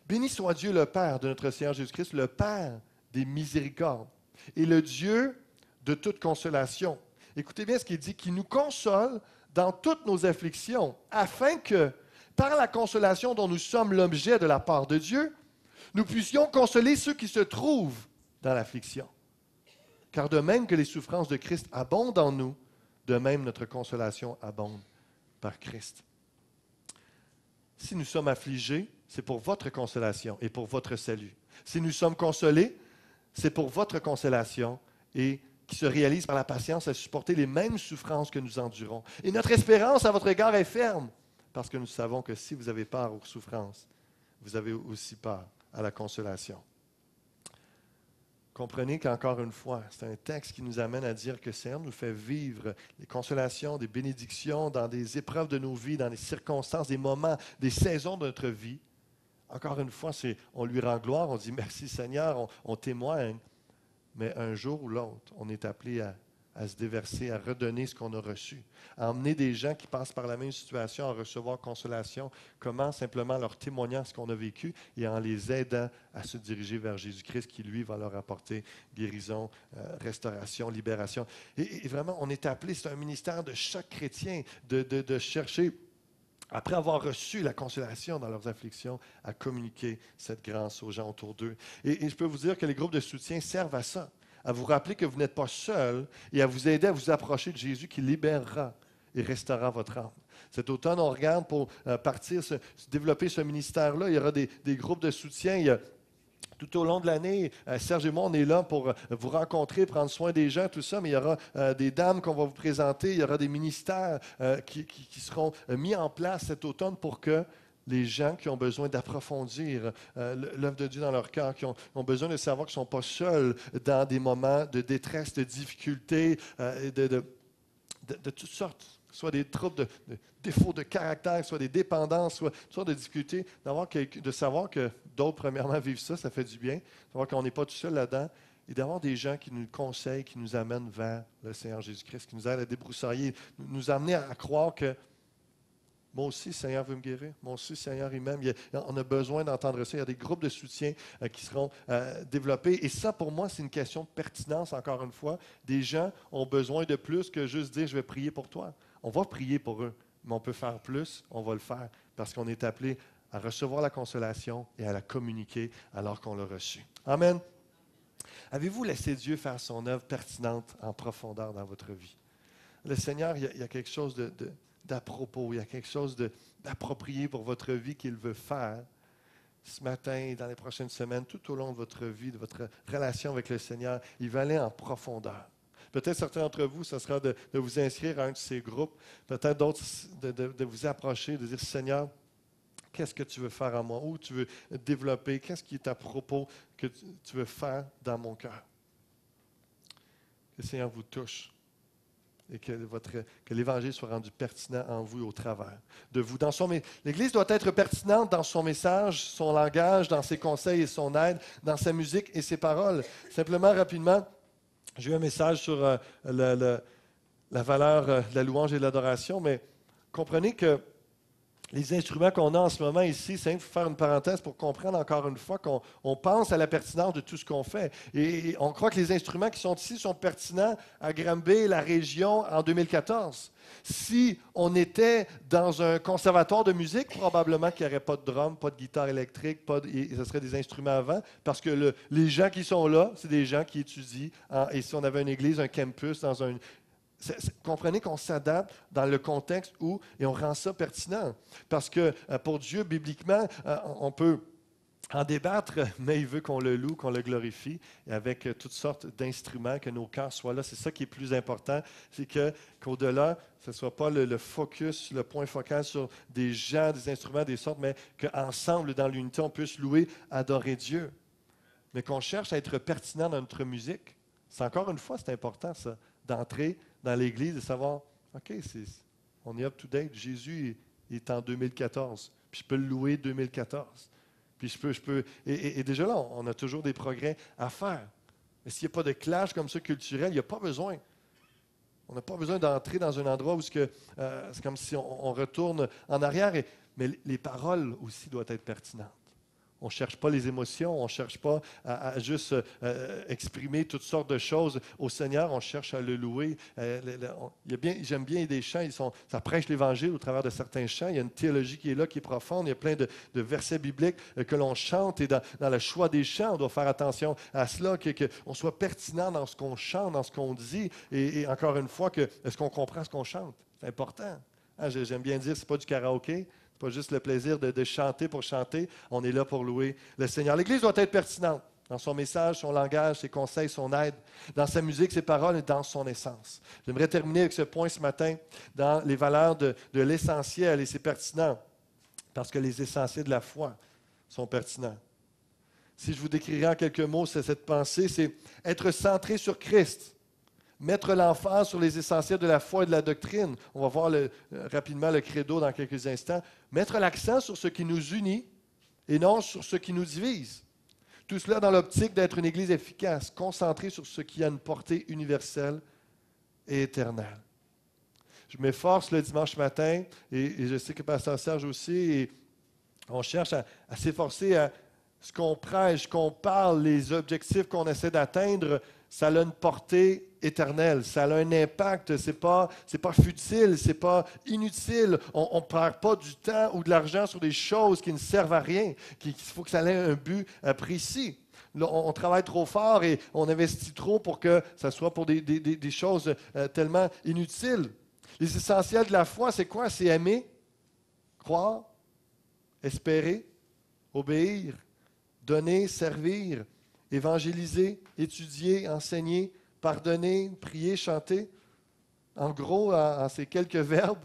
Béni soit Dieu le Père de notre Seigneur Jésus-Christ, le Père des miséricordes et le Dieu de toute consolation. » Écoutez bien ce qu'il dit, qui nous console dans toutes nos afflictions, afin que, par la consolation dont nous sommes l'objet de la part de Dieu, nous puissions consoler ceux qui se trouvent dans l'affliction. Car de même que les souffrances de Christ abondent en nous, de même notre consolation abonde par Christ. Si nous sommes affligés, c'est pour votre consolation et pour votre salut. Si nous sommes consolés, c'est pour votre consolation et qui se réalise par la patience à supporter les mêmes souffrances que nous endurons. Et notre espérance à votre égard est ferme, parce que nous savons que si vous avez peur aux souffrances, vous avez aussi peur à la consolation. Comprenez qu'encore une fois, c'est un texte qui nous amène à dire que le Seigneur nous fait vivre des consolations, des bénédictions dans des épreuves de nos vies, dans des circonstances, des moments, des saisons de notre vie. Encore une fois, on lui rend gloire, on dit merci Seigneur, on témoigne. Mais un jour ou l'autre, on est appelé à se déverser, à redonner ce qu'on a reçu, à emmener des gens qui passent par la même situation à recevoir consolation, comment simplement leur témoignant ce qu'on a vécu et en les aidant à se diriger vers Jésus-Christ qui, lui, va leur apporter guérison, restauration, libération. Et vraiment, on est appelé, c'est un ministère de chaque chrétien, de chercher, après avoir reçu la consolation dans leurs afflictions, à communiquer cette grâce aux gens autour d'eux. Et je peux vous dire que les groupes de soutien servent à ça, à vous rappeler que vous n'êtes pas seul et à vous aider à vous approcher de Jésus qui libérera et restaurera votre âme. Cet automne, on regarde pour développer ce ministère-là. Il y aura des groupes de soutien. Tout au long de l'année, Serge et moi, on est là pour vous rencontrer, prendre soin des gens, tout ça, mais il y aura des dames qu'on va vous présenter, il y aura des ministères qui seront mis en place cet automne pour que les gens qui ont besoin d'approfondir l'œuvre de Dieu dans leur cœur, qui ont besoin de savoir qu'ils ne sont pas seuls dans des moments de détresse, de difficultés, de toutes sortes, soit des troubles de défauts de caractère, soit des dépendances, soit toutes sortes de difficultés, de savoir que d'autres, premièrement, vivent ça, ça fait du bien, de savoir qu'on n'est pas tout seul là-dedans, et d'avoir des gens qui nous conseillent, qui nous amènent vers le Seigneur Jésus-Christ, qui nous aident à débroussailler, nous amener à croire que moi aussi, le Seigneur veut me guérir. Moi aussi, le Seigneur, il m'aime. On a besoin d'entendre ça. Il y a des groupes de soutien qui seront développés. Et ça, pour moi, c'est une question de pertinence, encore une fois. Des gens ont besoin de plus que juste dire « je vais prier pour toi ». On va prier pour eux, mais on peut faire plus, on va le faire, parce qu'on est appelé à recevoir la consolation et à la communiquer alors qu'on l'a reçue. Amen. Avez-vous laissé Dieu faire son œuvre pertinente en profondeur dans votre vie? Le Seigneur, il y a quelque chose d'à propos, il y a quelque chose d'approprié pour votre vie qu'il veut faire ce matin, dans les prochaines semaines, tout au long de votre vie, de votre relation avec le Seigneur. Il va aller en profondeur. Peut-être certains d'entre vous, ce sera de vous inscrire à un de ces groupes. Peut-être d'autres, de vous approcher, de dire, Seigneur, qu'est-ce que tu veux faire en moi? Où tu veux développer? Qu'est-ce qui est à propos que tu veux faire dans mon cœur? Que le Seigneur vous touche et que l'Évangile soit rendu pertinent en vous et au travers de vous. L'Église doit être pertinente dans son message, son langage, dans ses conseils et son aide, dans sa musique et ses paroles. Simplement, rapidement, j'ai eu un message sur la valeur de la louange et de l'adoration, mais comprenez que les instruments qu'on a en ce moment ici, c'est pour faire une parenthèse pour comprendre encore une fois qu'on pense à la pertinence de tout ce qu'on fait. Et on croit que les instruments qui sont ici sont pertinents à Granby, la région, en 2014. Si on était dans un conservatoire de musique, probablement qu'il n'y aurait pas de drum, pas de guitare électrique, et ce serait des instruments avant, parce que les gens qui sont là, c'est des gens qui étudient. Et si on avait une église, un campus, comprenez qu'on s'adapte dans le contexte où, et on rend ça pertinent. Parce que pour Dieu, bibliquement, on peut en débattre, mais il veut qu'on le loue, qu'on le glorifie, et avec toutes sortes d'instruments, que nos cœurs soient là. C'est ça qui est plus important, c'est qu'au-delà, ce ne soit pas le focus, le point focal sur des gens, des instruments, des sortes, mais qu'ensemble, dans l'unité, on puisse louer, adorer Dieu. Mais qu'on cherche à être pertinent dans notre musique. C'est encore une fois, c'est important, ça, d'entrer dans l'Église et savoir, OK, on est up-to-date. Jésus est en 2014, puis je peux le louer 2014. Puis je peux et déjà là, on a toujours des progrès à faire. Mais s'il n'y a pas de clash comme ça culturel, il n'y a pas besoin. On n'a pas besoin d'entrer dans un endroit où c'est comme si on retourne en arrière. Mais les paroles aussi doivent être pertinentes. On ne cherche pas les émotions, on ne cherche pas à juste exprimer toutes sortes de choses au Seigneur, on cherche à le louer. J'aime bien des chants, ça prêche l'Évangile au travers de certains chants. Il y a une théologie qui est là, qui est profonde. Il y a plein de versets bibliques que l'on chante. Et dans le choix des chants, on doit faire attention à cela, qu'on soit pertinent dans ce qu'on chante, dans ce qu'on dit. Et encore une fois, est-ce qu'on comprend ce qu'on chante? C'est important. Hein, j'aime bien dire, ce n'est pas du karaoké. Pas juste le plaisir de chanter pour chanter. On est là pour louer le Seigneur. L'Église doit être pertinente dans son message, son langage, ses conseils, son aide, dans sa musique, ses paroles et dans son essence. J'aimerais terminer avec ce point ce matin dans les valeurs de l'essentiel, et c'est pertinent parce que les essentiels de la foi sont pertinents. Si je vous décrirais en quelques mots cette pensée, c'est être centré sur Christ. Mettre l'emphase sur les essentiels de la foi et de la doctrine. On va voir rapidement le credo dans quelques instants. Mettre l'accent sur ce qui nous unit et non sur ce qui nous divise. Tout cela dans l'optique d'être une Église efficace, concentrée sur ce qui a une portée universelle et éternelle. Je m'efforce le dimanche matin, et je sais que Pasteur Serge aussi, et on cherche à s'efforcer à ce qu'on prêche, qu'on parle, les objectifs qu'on essaie d'atteindre, ça a une portée éternelle, ça a un impact, c'est pas futile, c'est pas inutile. On ne perd pas du temps ou de l'argent sur des choses qui ne servent à rien, qu'il faut que ça ait un but précis. Là, on travaille trop fort et on investit trop pour que ça soit pour des choses tellement inutiles. Les essentiels de la foi, c'est quoi? C'est aimer, croire, espérer, obéir, donner, servir, évangéliser, étudier, enseigner, pardonner, prier, chanter. En gros, en ces quelques verbes,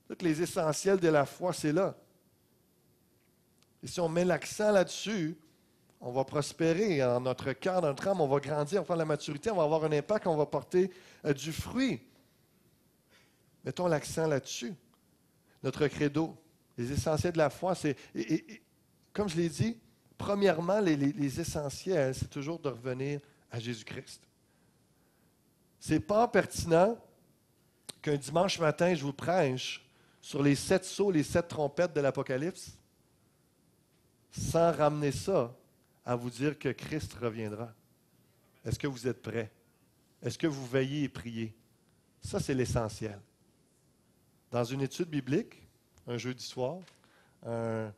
tous les essentiels de la foi, c'est là. Et si on met l'accent là-dessus, on va prospérer dans notre cœur, dans notre âme, on va grandir, on va prendre la maturité, on va avoir un impact, on va porter du fruit. Mettons l'accent là-dessus. Notre credo, les essentiels de la foi, c'est, comme je l'ai dit, premièrement, les essentiels, c'est toujours de revenir à Jésus-Christ. Ce n'est pas pertinent qu'un dimanche matin, je vous prêche sur les 7 sceaux, les 7 trompettes de l'Apocalypse, sans ramener ça à vous dire que Christ reviendra. Est-ce que vous êtes prêts? Est-ce que vous veillez et priez? Ça, c'est l'essentiel. Dans une étude biblique, un jeudi soir, un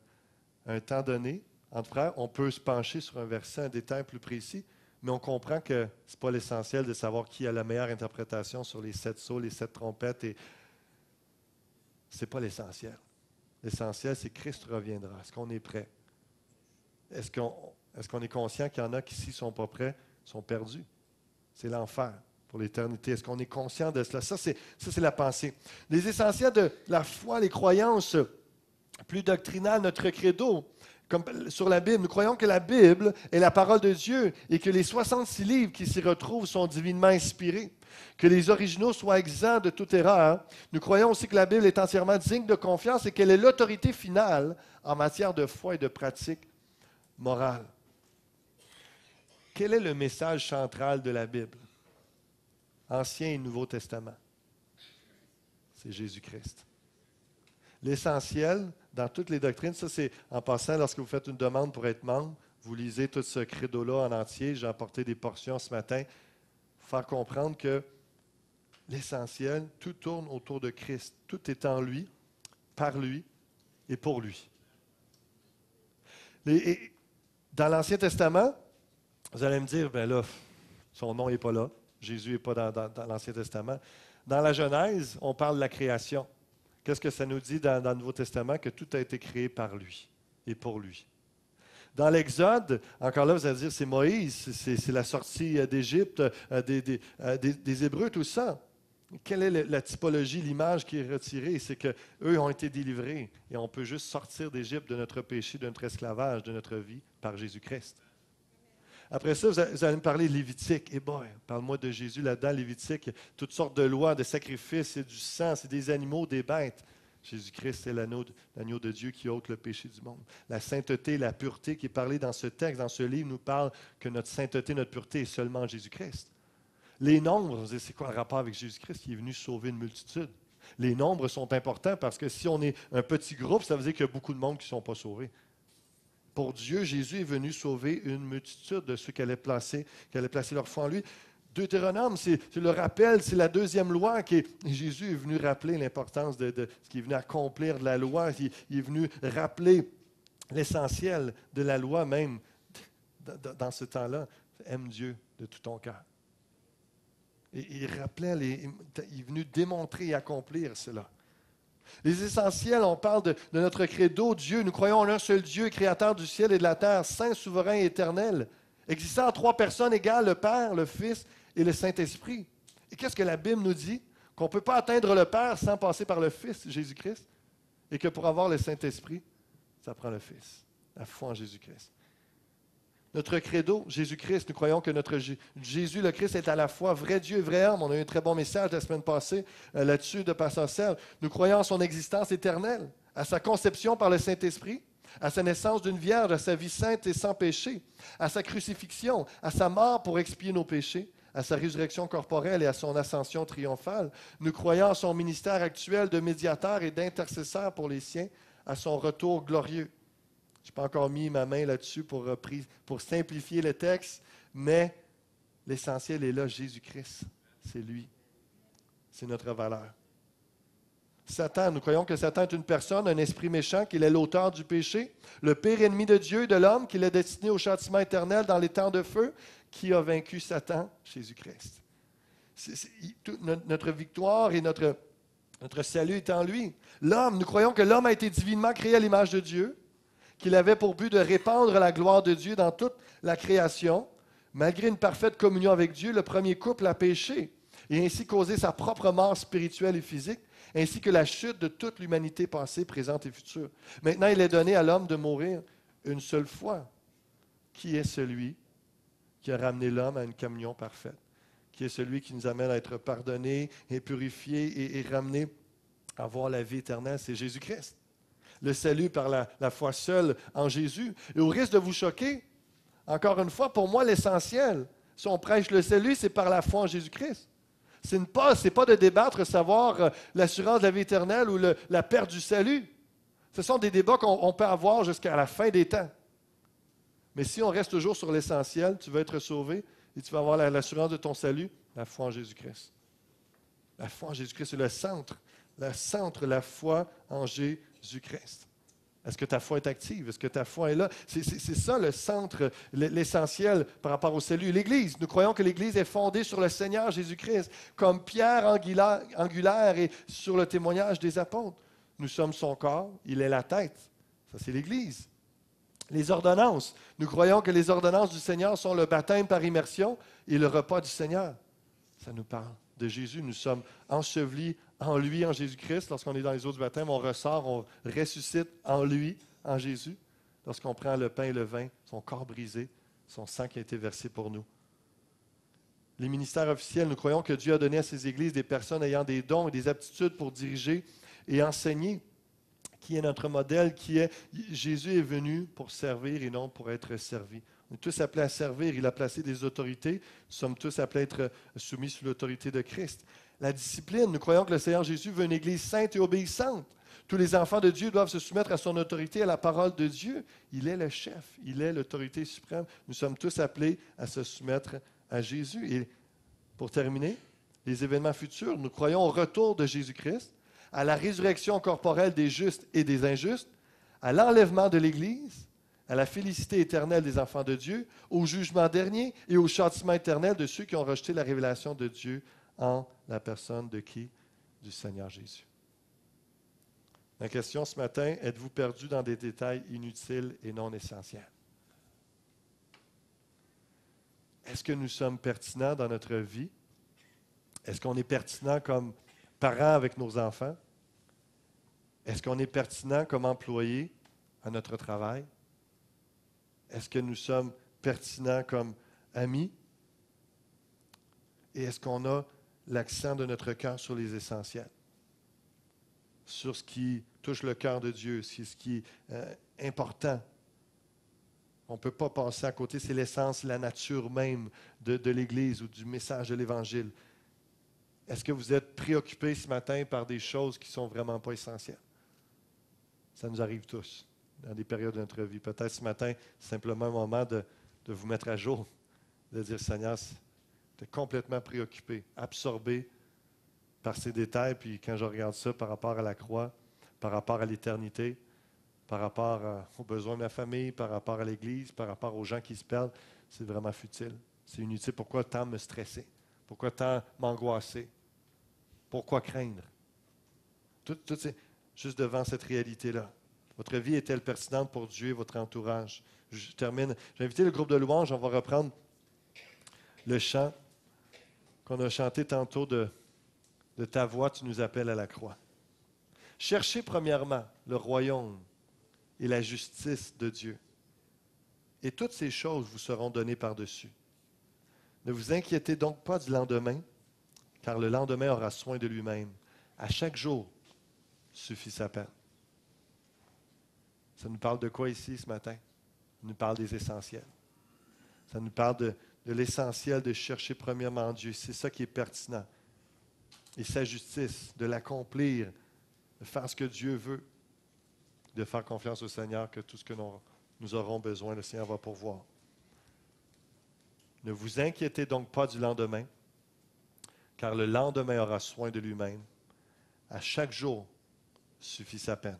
temps donné, entre frères, on peut se pencher sur un verset, un détail plus précis, mais on comprend que ce n'est pas l'essentiel de savoir qui a la meilleure interprétation sur les 7 sceaux, les 7 trompettes. Ce n'est pas l'essentiel. L'essentiel, c'est que Christ reviendra. Est-ce qu'on est prêt? Est-ce qu'on est conscient qu'il y en a qui, s'ils ne sont pas prêts, sont perdus? C'est l'enfer pour l'éternité. Est-ce qu'on est conscient de cela? Ça, c'est la pensée. Les essentiels de la foi, les croyances plus doctrinales, notre credo, comme sur la Bible. Nous croyons que la Bible est la parole de Dieu et que les 66 livres qui s'y retrouvent sont divinement inspirés, que les originaux soient exempts de toute erreur. Nous croyons aussi que la Bible est entièrement digne de confiance et qu'elle est l'autorité finale en matière de foi et de pratique morale. Quel est le message central de la Bible? Ancien et Nouveau Testament. c'est Jésus-Christ. L'essentiel dans toutes les doctrines, ça c'est en passant, lorsque vous faites une demande pour être membre, vous lisez tout ce credo-là en entier. J'ai apporté des portions ce matin pour faire comprendre que l'essentiel, tout tourne autour de Christ. Tout est en lui, par lui et pour lui. Et dans l'Ancien Testament, vous allez me dire, bien là, son nom n'est pas là. Jésus n'est pas dans l'Ancien Testament. Dans la Genèse, on parle de la création. Qu'est-ce que ça nous dit dans le Nouveau Testament? Que tout a été créé par lui et pour lui. Dans l'Exode, encore là, vous allez dire, c'est Moïse, c'est la sortie d'Égypte, des Hébreux, tout ça. Quelle est la typologie, l'image qui est retirée? C'est qu'eux ont été délivrés et on peut juste sortir d'Égypte, de notre péché, de notre esclavage, de notre vie, par Jésus-Christ. Après ça, vous allez me parler de Lévitique. Eh bien, parle-moi de Jésus là-dedans, Lévitique. Toutes sortes de lois, de sacrifices, c'est du sang, c'est des animaux, des bêtes. Jésus-Christ, c'est l'agneau de Dieu qui ôte le péché du monde. La sainteté, la pureté qui est parlée dans ce texte, dans ce livre, nous parle que notre sainteté, notre pureté est seulement en Jésus-Christ. Les nombres, c'est quoi le rapport avec Jésus-Christ qui est venu sauver une multitude? Les nombres sont importants parce que si on est un petit groupe, ça veut dire qu'il y a beaucoup de monde qui ne sont pas sauvés. Pour Dieu, Jésus est venu sauver une multitude de ceux qui allaient placer leur foi en lui. Deutéronome, c'est le rappel, c'est la deuxième loi Jésus est venu rappeler l'importance de ce qui est venu accomplir de la loi. Il est venu rappeler l'essentiel de la loi même dans ce temps-là. Aime Dieu de tout ton cœur. Et il rappelait, il est venu démontrer et accomplir cela. Les essentiels, on parle de notre credo, Dieu. Nous croyons en un seul Dieu, créateur du ciel et de la terre, saint, souverain et éternel, existant en trois personnes égales, le Père, le Fils et le Saint-Esprit. Et qu'est-ce que la Bible nous dit? Qu'on ne peut pas atteindre le Père sans passer par le Fils, Jésus-Christ, et que pour avoir le Saint-Esprit, ça prend le Fils, la foi en Jésus-Christ. Notre credo, Jésus-Christ, nous croyons que notre Jésus, le Christ, est à la fois vrai Dieu et vrai homme. On a eu un très bon message la semaine passée là-dessus de Pasteur Serge. Nous croyons en son existence éternelle, à sa conception par le Saint-Esprit, à sa naissance d'une vierge, à sa vie sainte et sans péché, à sa crucifixion, à sa mort pour expier nos péchés, à sa résurrection corporelle et à son ascension triomphale. Nous croyons en son ministère actuel de médiateur et d'intercesseur pour les siens, à son retour glorieux. Je n'ai pas encore mis ma main là-dessus pour simplifier le texte, mais l'essentiel est là, Jésus-Christ. C'est lui. C'est notre valeur. Satan, nous croyons que Satan est une personne, un esprit méchant, qu'il est l'auteur du péché, le pire ennemi de Dieu et de l'homme, qu'il est destiné au châtiment éternel dans les temps de feu. Qui a vaincu Satan? Jésus-Christ. Notre victoire et notre salut est en lui. L'homme, nous croyons que l'homme a été divinement créé à l'image de Dieu, qu'il avait pour but de répandre la gloire de Dieu dans toute la création. Malgré une parfaite communion avec Dieu, le premier couple a péché et ainsi causé sa propre mort spirituelle et physique, ainsi que la chute de toute l'humanité passée, présente et future. Maintenant, il est donné à l'homme de mourir une seule fois. Qui est celui qui a ramené l'homme à une communion parfaite? Qui est celui qui nous amène à être pardonnés et purifiés et ramenés à avoir la vie éternelle? C'est Jésus-Christ. Le salut par la foi seule en Jésus. Et au risque de vous choquer, encore une fois, pour moi, l'essentiel, si on prêche le salut, c'est par la foi en Jésus-Christ. Ce n'est pas de débattre, savoir l'assurance de la vie éternelle ou la perte du salut. Ce sont des débats qu'on peut avoir jusqu'à la fin des temps. Mais si on reste toujours sur l'essentiel, tu vas être sauvé et tu vas avoir l'assurance de ton salut, la foi en Jésus-Christ. La foi en Jésus-Christ, c'est le centre, la foi en Jésus-Christ. Est-ce que ta foi est active? Est-ce que ta foi est là? C'est ça le centre, l'essentiel par rapport au salut. L'Église, nous croyons que l'Église est fondée sur le Seigneur Jésus-Christ, comme pierre angulaire et sur le témoignage des apôtres. Nous sommes son corps, il est la tête. Ça, c'est l'Église. Les ordonnances. Nous croyons que les ordonnances du Seigneur sont le baptême par immersion et le repas du Seigneur. Ça nous parle de Jésus. Nous sommes ensevelis en lui, en Jésus-Christ. Lorsqu'on est dans les eaux du baptême, on ressort, on ressuscite en lui, en Jésus. Lorsqu'on prend le pain et le vin, son corps brisé, son sang qui a été versé pour nous. Les ministères officiels, nous croyons que Dieu a donné à ses églises des personnes ayant des dons et des aptitudes pour diriger et enseigner. Qui est notre modèle, Jésus est venu pour servir et non pour être servi. On est tous appelés à servir. Il a placé des autorités. Nous sommes tous appelés à être soumis sous l'autorité de Christ. La discipline, nous croyons que le Seigneur Jésus veut une Église sainte et obéissante. Tous les enfants de Dieu doivent se soumettre à son autorité, à la parole de Dieu. Il est le chef, il est l'autorité suprême. Nous sommes tous appelés à se soumettre à Jésus. Et pour terminer, les événements futurs, nous croyons au retour de Jésus-Christ, à la résurrection corporelle des justes et des injustes, à l'enlèvement de l'Église, à la félicité éternelle des enfants de Dieu, au jugement dernier et au châtiment éternel de ceux qui ont rejeté la révélation de Dieu en la personne de qui? Du Seigneur Jésus. La question ce matin, êtes-vous perdu dans des détails inutiles et non essentiels? Est-ce que nous sommes pertinents dans notre vie? Est-ce qu'on est pertinent comme parents avec nos enfants? Est-ce qu'on est pertinent comme employé à notre travail? Est-ce que nous sommes pertinents comme amis? Et est-ce qu'on a l'accent de notre cœur sur les essentiels? Sur ce qui touche le cœur de Dieu, sur ce qui est important. On ne peut pas passer à côté, c'est l'essence, la nature même de l'Église ou du message de l'Évangile. Est-ce que vous êtes préoccupés ce matin par des choses qui ne sont vraiment pas essentielles? Ça nous arrive tous, dans des périodes de notre vie. Peut-être ce matin, c'est simplement un moment de vous mettre à jour, de dire, Seigneur, tu es complètement préoccupé, absorbé par ces détails. Puis quand je regarde ça par rapport à la croix, par rapport à l'éternité, par rapport aux besoins de ma famille, par rapport à l'Église, par rapport aux gens qui se perdent, c'est vraiment futile. C'est inutile. Pourquoi tant me stresser? Pourquoi tant m'angoisser? Pourquoi craindre? Tout c'est juste devant cette réalité-là. Votre vie est-elle pertinente pour Dieu et votre entourage? Je termine. J'ai invité le groupe de louanges. On va reprendre le chant qu'on a chanté tantôt de ta voix, tu nous appelles à la croix. Cherchez premièrement le royaume et la justice de Dieu. Et toutes ces choses vous seront données par-dessus. Ne vous inquiétez donc pas du lendemain, car le lendemain aura soin de lui-même. À chaque jour suffit sa peine. Ça nous parle de quoi ici ce matin? Ça nous parle des essentiels. Ça nous parle de l'essentiel de chercher premièrement Dieu. C'est ça qui est pertinent. Et sa justice, de l'accomplir, de faire ce que Dieu veut, de faire confiance au Seigneur que tout ce que nous aurons besoin, le Seigneur va pourvoir. Ne vous inquiétez donc pas du lendemain, car le lendemain aura soin de lui-même. À chaque jour suffit sa peine.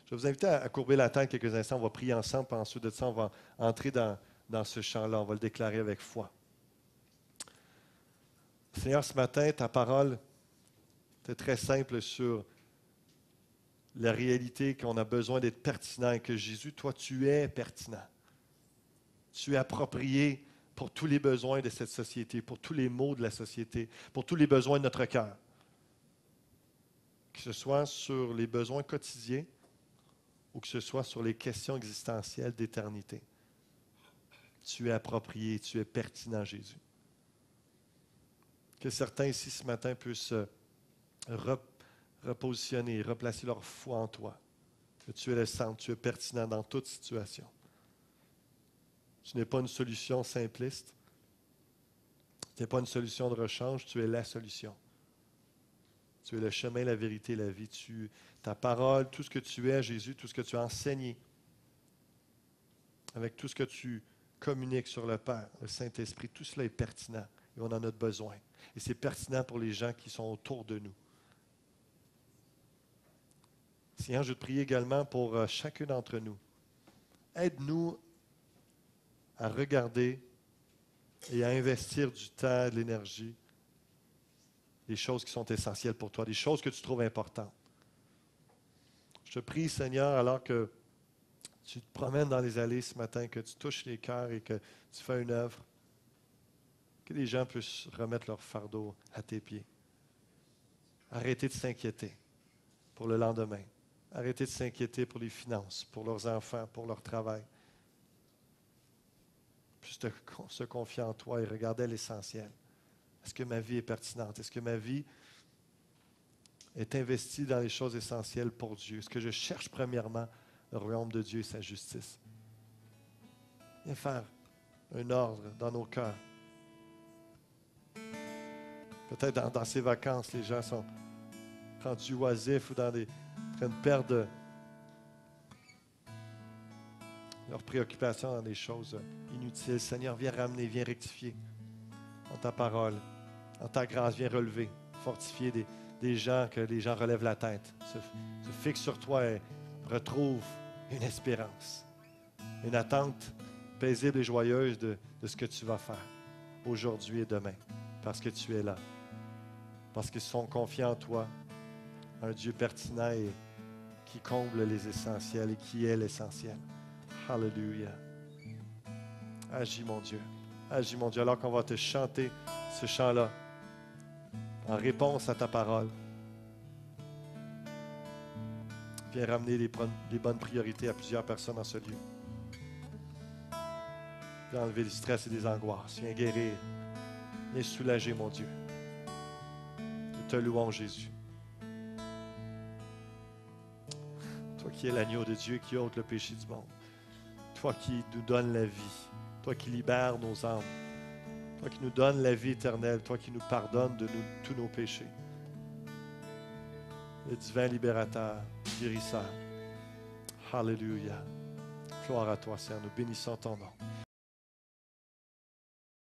Je vais vous inviter à courber la tête quelques instants. On va prier ensemble, puis ensuite de ça, on va entrer dans ce chant-là. On va le déclarer avec foi. Seigneur, ce matin, ta parole est très simple sur la réalité qu'on a besoin d'être pertinent et que Jésus, toi, tu es pertinent. Tu es approprié pour tous les besoins de cette société, pour tous les maux de la société, pour tous les besoins de notre cœur. Que ce soit sur les besoins quotidiens ou que ce soit sur les questions existentielles d'éternité. Tu es approprié, tu es pertinent, Jésus. Que certains ici ce matin puissent repositionner, replacer leur foi en toi. Que tu es le centre, tu es pertinent dans toute situation. Tu n'es pas une solution simpliste. Tu n'es pas une solution de rechange, tu es la solution. Tu es le chemin, la vérité, la vie. Ta parole, tout ce que tu es, Jésus, tout ce que tu as enseigné, avec tout ce que tu communiques sur le Père, le Saint-Esprit, tout cela est pertinent et on en a besoin. Et c'est pertinent pour les gens qui sont autour de nous. Seigneur, je te prie également pour chacun d'entre nous. Aide-nous à regarder et à investir du temps, de l'énergie, des choses qui sont essentielles pour toi, des choses que tu trouves importantes. Je te prie, Seigneur, alors que tu te promènes dans les allées ce matin, que tu touches les cœurs et que tu fais une œuvre, que les gens puissent remettre leur fardeau à tes pieds. Arrêtez de s'inquiéter pour le lendemain. Arrêtez de s'inquiéter pour les finances, pour leurs enfants, pour leur travail. Puis se confier en toi et regarder l'essentiel. Est-ce que ma vie est pertinente? Est-ce que ma vie est investie dans les choses essentielles pour Dieu? Est-ce que je cherche premièrement le royaume de Dieu et sa justice? Viens faire un ordre dans nos cœurs. Peut-être dans ces vacances, les gens sont rendus oisifs ou en train de perdre leurs préoccupations dans des choses inutiles. Seigneur, viens ramener, viens rectifier dans ta parole, dans ta grâce, viens relever, fortifier des gens, que les gens relèvent la tête, se fixent sur toi et retrouvent une espérance, une attente paisible et joyeuse de ce que tu vas faire aujourd'hui et demain, parce que tu es là, parce qu'ils sont confiants en toi, un Dieu pertinent et qui comble les essentiels et qui est l'essentiel. Alléluia. Agis, mon Dieu. Agis, mon Dieu, alors qu'on va te chanter ce chant-là en réponse à ta parole. Viens ramener les bonnes priorités à plusieurs personnes dans ce lieu. Viens enlever du stress et des angoisses. Viens guérir. Viens soulager, mon Dieu. Nous te louons, Jésus. Toi qui es l'agneau de Dieu qui ôte le péché du monde. Toi qui nous donnes la vie. Toi qui libères nos âmes. Toi qui nous donnes la vie éternelle. Toi qui nous pardonnes de tous nos péchés. Le divin libérateur, guérisseur. Alléluia. Gloire à toi, Seigneur. Nous bénissons ton nom.